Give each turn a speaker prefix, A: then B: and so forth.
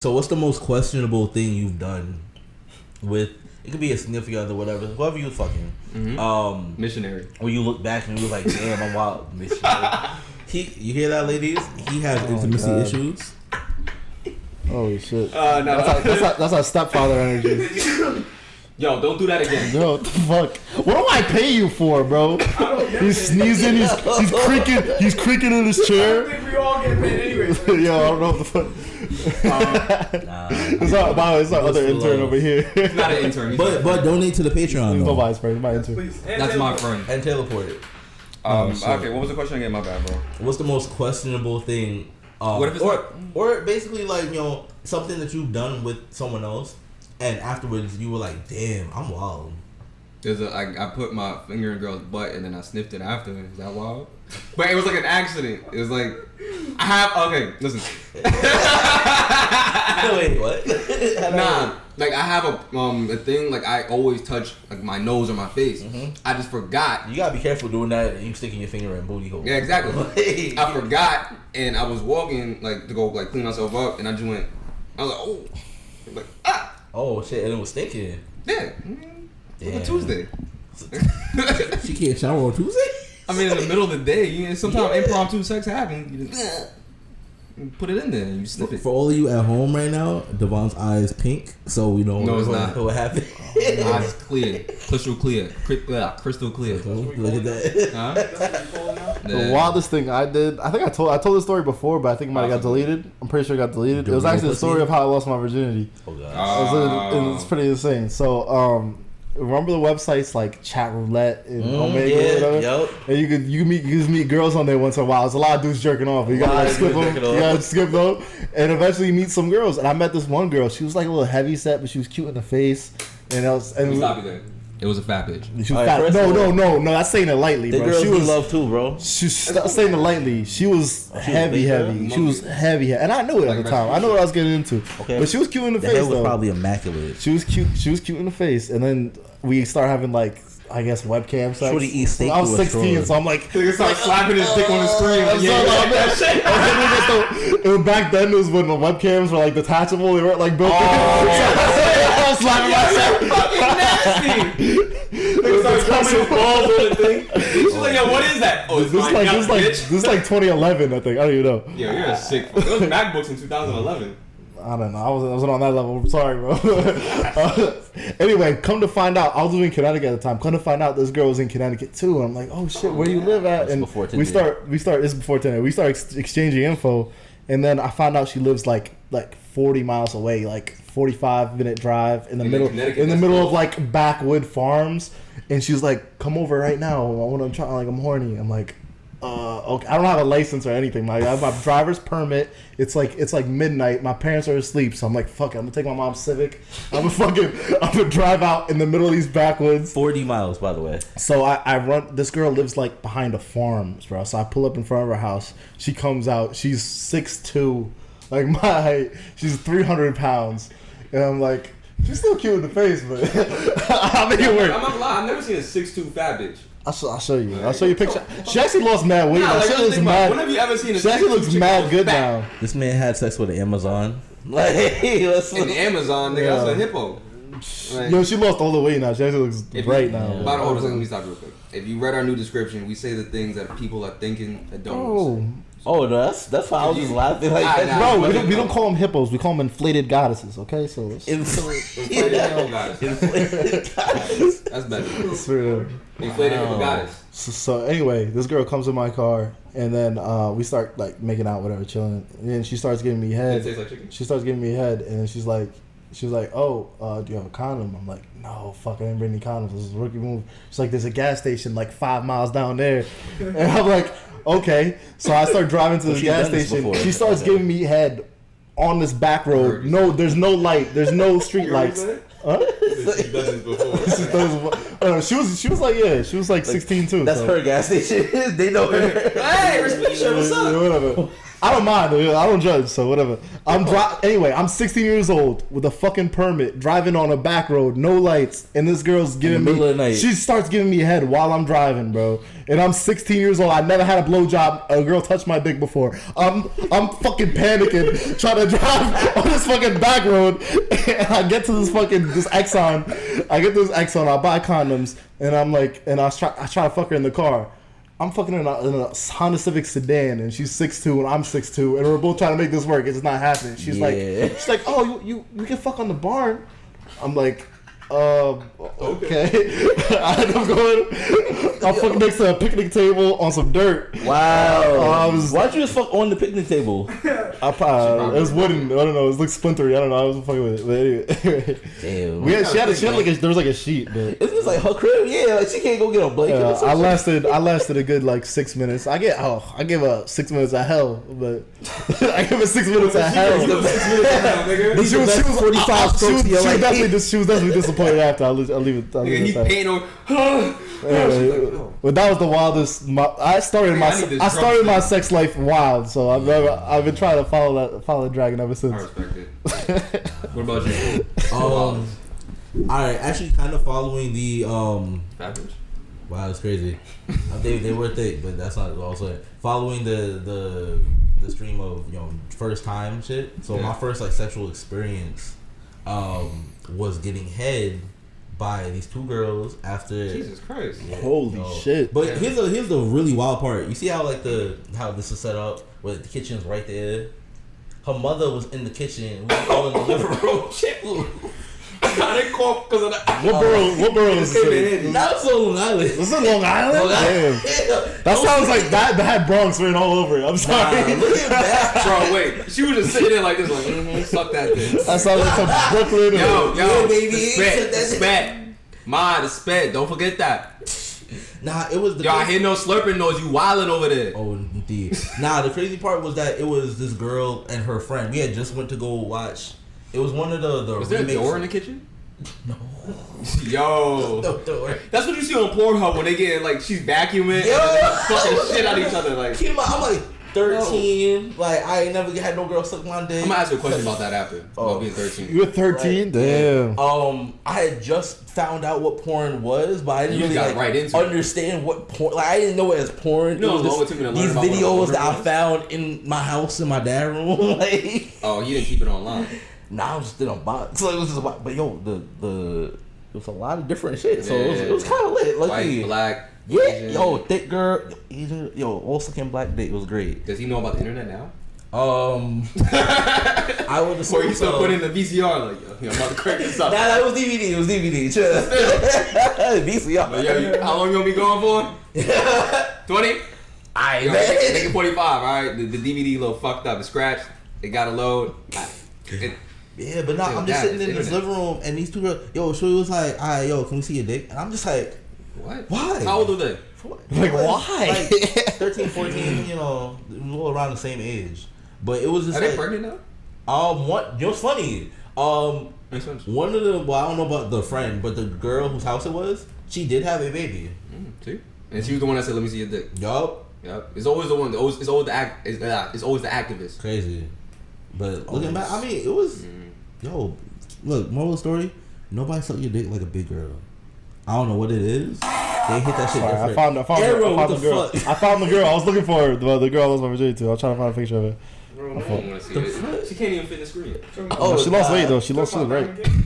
A: So what's the most questionable thing you've done with? It could be a significant other, whatever, whoever you fucking.
B: Missionary.
A: When you look back and you're like, damn, I'm wild. Missionary. You hear that, ladies? He has intimacy issues.
C: Holy shit.
B: No,
C: That's our stepfather energy.
B: Yo, don't do that again.
C: Yo, what the fuck? What do I pay you for, bro? He's sneezing. He's creaking in his chair.
B: I think we all get paid anyways.
C: Yo, I don't know what the fuck. It's our other intern over here.
B: It's not an intern.
A: But donate to the Patreon.
C: Nobody's friend. My intern.
B: That's my friend.
A: And teleport it.
B: Okay, what was the question again? My bad, bro.
A: What's the most questionable thing?
B: What if it's
A: or basically like something that you've done with someone else, and afterwards you were like, damn, I'm wild.
B: I put my finger in a girl's butt and then I sniffed it after. Is that wild? But it was like an accident. It was like listen.
A: Wait, what?
B: Nah, like I have a thing like I always touch like my nose or my face.
A: Mm-hmm.
B: I just forgot.
A: You gotta be careful doing that. And you sticking your finger in booty hole.
B: Yeah, exactly. I forgot, and I was walking like to go like clean myself up, and I just went. I was like, oh, like
A: oh shit, and it was stinking.
B: Yeah. It was a Tuesday.
A: She can't shower on Tuesday?
B: I mean, in the middle of the day, sometimes impromptu sex happens. You just put it in there and you sniff it.
A: For all of you at home right now, Devon's eye is pink, so we know what happened.
B: Eyes clear, crystal clear, crystal clear.
A: Look at that.
B: Huh?
C: The wildest thing I did, I think I told this story before, but I think it might have got deleted. I'm pretty sure it got deleted. It was actually the story of how I lost my virginity.
A: Oh god.
C: It's pretty insane. So, remember the websites like Chat Roulette and Omega or whatever?
A: Yep.
C: And you can meet girls on there once in a while. There's a lot of dudes jerking off. You gotta skip them. You gotta skip them. And eventually you meet some girls. And I met this one girl. She was like a little heavy set, but she was cute in the face. And
B: stop you there. It was a fat bitch.
C: She was fat. No. That's saying it lightly, bro.
A: She was love too, bro.
C: She's saying it lightly. She was heavy. She was heavy, and I knew it at the time. I knew what I was getting into. Okay. But she was cute in the face.
A: Hair was
C: though.
A: Probably immaculate.
C: She was cute. She was cute in the face, and then we started having like, I guess, webcam sex.
A: Shorty eat steak.
C: I was 16, so I'm like,
B: he started slapping his dick on the screen.
C: Back then, it was when the webcams were like detachable. They weren't like built. I was slapping myself.
B: Fucking nasty. They started jumping his balls on the thing. She's like, yo, what is that? Oh, it's
C: this is like 2011, I think. I don't even know.
B: Yo, you're a sick. It was MacBooks in 2011.
C: I don't know. I wasn't on that level. I'm sorry, bro. Anyway, come to find out, I was in Connecticut at the time. Come to find out, this girl was in Connecticut too. And I'm like, oh shit, where do you live at? And we start. It's before Tinder. We start exchanging info, and then I found out she lives like 40 miles away, like 45-minute drive in the middle of like backwood farms. And she's like, come over right now. I want to try. Like, I'm horny. I'm like, okay. I don't have a license or anything. Like, I have my driver's permit. It's like midnight. My parents are asleep, so I'm like, fuck it. I'm gonna take my mom's Civic. I'm gonna drive out in the middle of these backwoods.
A: 40 miles, by the way.
C: So I run. This girl lives like behind a farm, bro. So I pull up in front of her house. She comes out. She's 6'2", like my height. She's 300 pounds, and I'm like, she's still cute in the face, but I'll make it work.
B: I'm not gonna lie. I've never seen a 6'2" fat bitch.
C: I'll show you. I'll show you a picture. She actually lost mad weight.
B: Nah, like, looks mad. When have you ever seen a
C: She actually looks mad good now.
A: This man had sex with an Amazon. Like,
B: in the Amazon, nigga, that's a hippo.
C: Like, yo, she lost all the weight now. She actually looks great now.
B: Hold on a second, let me stop real quick. If you read our new description, we say the things that people are thinking that don't.
A: Oh, that's why I was just laughing like that.
C: Bro, we don't call them hippos. We call them inflated goddesses. Okay, so
B: inflated goddess. Inflated goddess. That's better. Inflated goddess.
C: So anyway, this girl comes in my car, and then we start like making out, whatever, chilling. And then she starts giving me head.
B: It tastes like chicken.
C: She starts giving me head, and then she's like, oh, do you have a condom? I'm like, no, fuck, I didn't bring any condoms. This is a rookie move. She's like, there's a gas station like 5 miles down there. And I'm like, okay. So I start driving to the gas station. She starts giving me head on this back road. No, there's no light. There's no street lights. Huh?
B: She's done this before.
C: She was like 16 too.
A: That's her gas station. They know her.
B: Hey, Respect, what's up?
C: Whatever. I don't mind. I don't judge, so whatever. Anyway, I'm 16 years old with a fucking permit, driving on a back road, no lights, and this girl's giving me. She starts giving me head while I'm driving, bro. And I'm 16 years old. I never had a blowjob. A girl touched my dick before. I'm fucking panicking, trying to drive on this fucking back road. And I get to this Exxon. I get to this Exxon. I buy condoms, and I'm like, and I try to fuck her in the car. I'm fucking in a Honda Civic sedan, and she's 6'2", and I'm 6'2", and we're both trying to make this work. It's not happening. She's like, oh, you can fuck on the barn. I'm like, okay. I end up going. I'm fucking next to a picnic table on some dirt.
A: Wow. Why'd you just fuck on the picnic table?
C: It was wooden. I don't know. It was like splintery. I don't know. I wasn't fucking with it. But anyway.
A: Damn.
C: She had like there was like a sheet. But
A: it's just like her crib. Yeah, like she can't go get a blanket.
C: I lasted a good like 6 minutes. I give her 6 minutes of hell, but I give her 6 minutes of hell.
A: She was 45 strokes.
C: She was definitely disappointed after. I'll leave it.
B: He's paying on.
C: But that was the wildest. I started my sex life wild, so I've been trying to follow the dragon ever since.
B: I respect it. What about you?
A: Alright, actually, kind of following the
B: Fabulous.
A: Wow, that's crazy. They were thick, but that's not all I'm saying. Following the stream of first time shit. So my first like sexual experience was getting head by these two girls after.
B: Jesus Christ!
C: Yeah, holy shit!
A: But here's the really wild part. You see how how this is set up, where the kitchen's right there. Her mother was in the kitchen. We were all in the living room. Shit.
B: I didn't cough because of that.
C: What borough is this?
A: That's on Long Island.
C: This is Long Island? Damn. That sounds like that had Bronx written all over it. I'm sorry.
A: Look at that.
B: Bro, wait. She was just sitting there like this, like, suck that bitch.
C: That sounds like some Brooklyn.
B: Yo,
A: baby.
B: The spat. The spat. Don't forget that.
A: Nah, it was the.
B: Yo, I hear no slurping noise. You wildin' over there.
A: Oh, indeed. Nah, the crazy part was that it was this girl and her friend. We had just went to go watch. It was one of the.
B: Was there a door in the kitchen?
A: No.
B: Yo.
A: No door.
B: That's what you see on Pornhub when they get like she's vacuuming and they fucking shit out of each other. Like,
A: keep in mind, I'm like 13. Like I ain't never had no girl suck my dick.
B: I'm gonna ask you a question about that after. About being 13.
C: You were 13? Right. Damn.
A: I had just found out what porn was, but I didn't really like, understand what porn. Like I didn't know it as porn.
B: You know, these
A: videos that I found in my house in my dad's room. Like,
B: oh, you didn't keep it online.
A: Nah, I just did on box. So it was just about, but yo, it was a lot of different shit. So it was kind of lit.
B: White, black,
A: yeah, Asian. Yo, thick girl, Asian, yo, all skin black dick. It was great.
B: Does he know about the internet now?
A: I would assume.
B: Or you still put in the VCR like, yo, I'm about to crank this up.
A: Nah, it was DVD. It was DVD. VCR.
B: But yo, how long you gonna be going for? 20.
A: Alright,
B: make it 45. All right, the DVD a little fucked up. It's scratched. It got to load.
A: Yeah, but I'm just sitting in this living room and these two girls, yo, she was like, alright, yo, can we see your dick? And I'm just like,
B: what?
A: Why?
B: How old are they?
C: Like, why?
A: Like 13, 14, all around the same age. But it was just
B: Are they pregnant now?
A: What's funny? One of the, I don't know about the friend, but the girl whose house it was, she did have a baby.
B: See? And she was the one that said, let me see your dick.
A: Yup.
B: It's always the one, it's always the activist.
A: Crazy. But looking back, I mean, it was, yo, look, moral of the story, nobody suck your dick like a big girl. I don't know what it is. They hit that shit different.
C: I found the girl. I found the girl. I was looking for her. The girl I lost my virginity to. I was trying to find a picture of her.
B: I don't want to see it. She can't even fit in the screen.
C: Oh, she lost weight though. She lost weight, right?